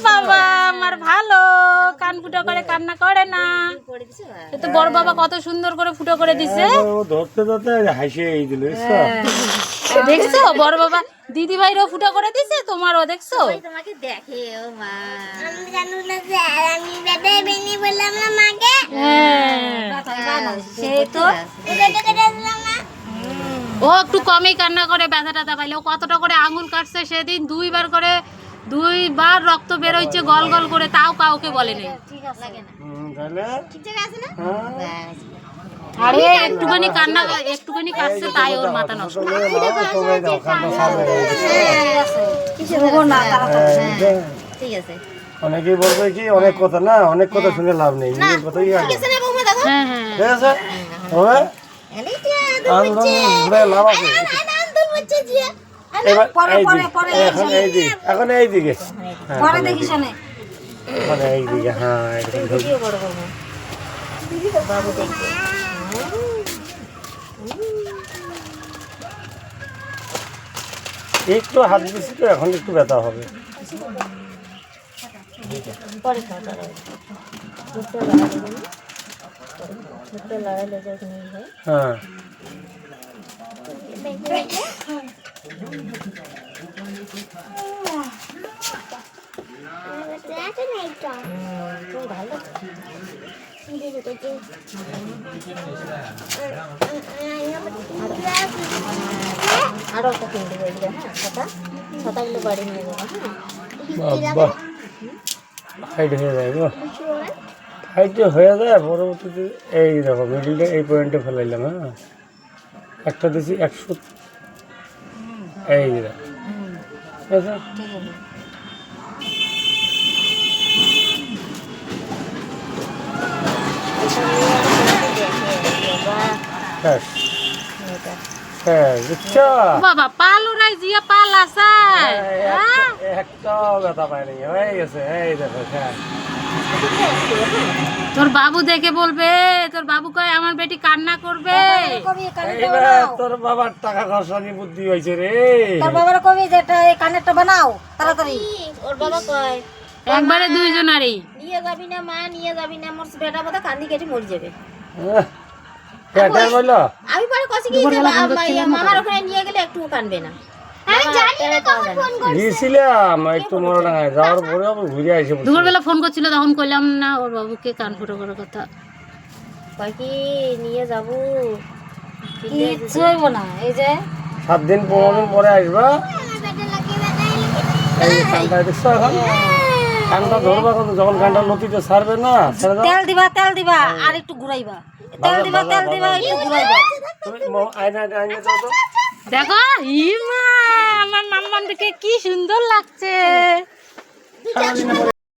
বাবা আমার ভালো কান ফুটো করে কান্না করে না। তো বড় বাবা কত সুন্দর করে ফুটো করে দিছে। ধরতে ধরতে হাসিয়ে দিল। দেখছো বড় বাবা দিদি ভাইরও ফুটো করে দিছে, তোমারও দেখছো। তোমাকে দেখে ও মা, আমি জানি না যে আমি বেদে বেনি বললাম না মাকে। সেই তো বেদে করে দিলাম না। ও একটু কমই কান্না করে, ব্যথা টাথা পাইলে। ও কতটা করে আঙুল কাটছে সেদিন, দুইবার রক্ত বের হচ্ছে গল গল করে, তাও কাউকে বলেনি। ঠিক আছে না? আরে একটুখানি কাটছে তাই ওর মাথা নষ্ট। ঠিক আছে। অনেকেই বলবে কি অনেক কথা না, অনেক কথা শুনে লাভ নেই, নিজের কথাই আগে। ঠিক আছে না বৌমা, দেখো। হ্যাঁ হ্যাঁ ঠিক আছে হবে লাভ আছে। এবার এখন এই দিকে এই দিকে হ্যাঁ একটু হাত দিচ্ছি তো এখন একটু ব্যথা হবে। হ্যাঁ আরো একটা কিনতে হয়ে যাবে। হ্যাঁ ছাতাগুলো বাড়ি নিয়ে যাবো। বাবা হাইট হয়ে যায় গো, হাইটে হয়ে যায় পরবর্তীতে। এই দেখো মিডিলটা এই পয়েন্টে ফেলাইলাম। হ্যাঁ একটা দিছি 100, এই দেখো ঠিক আছে। বাবা পাল ওরাই জিয়া পাল আছে। একটা ব্যথা পাই নাই, হয়ে গেছে। এই দেখো তোর বাবু দেখে বলবে, তোর বাবু কয় আমার বেটি কান্না করবে। তোর বাবার টাকা খরচা নিয়ে বুদ্ধি হয়েছে রে। তোর বাবার কবি যেটা এই কানেরটা বানাও তাড়াতাড়ি। ওর বাবা কয় একবারে দুইজনারই। নিয়ে যাবি না মা, নিয়ে যাবি না, মোর বেটা বোধ কান্দি কেটে মরে যাবে। আমি পরে কষি কি মামার ওখানে নিয়ে গেলে একটু কানবে না। আমি জানি না কখন ফোন করছিস। গিয়েছিলাম একটু মরডাঙ্গায়, যাওয়ার পরে আবার ঘুরে আসে। দুপুরবেলা ফোন করছিল, তখন কইলাম না ওর বাবুকে কান ফুটো করার কথা। কয় কি নিয়ে যাব, কিচ্ছু হইব না। এই যে 7 দিন 15 দিন পরে আসবা। এই কানটা দেখছো, এখন কানটা ধরবা কত, যখন কানটা নদীতে ছাড়বে না, তেল দিবা আর একটু ঘুরাইবা। তেল দিবা একটু ঘুরাইবা। তুমি আয়না দাও তো। দেখো ইমা আমার মাম্মামকে কি সুন্দর লাগছে।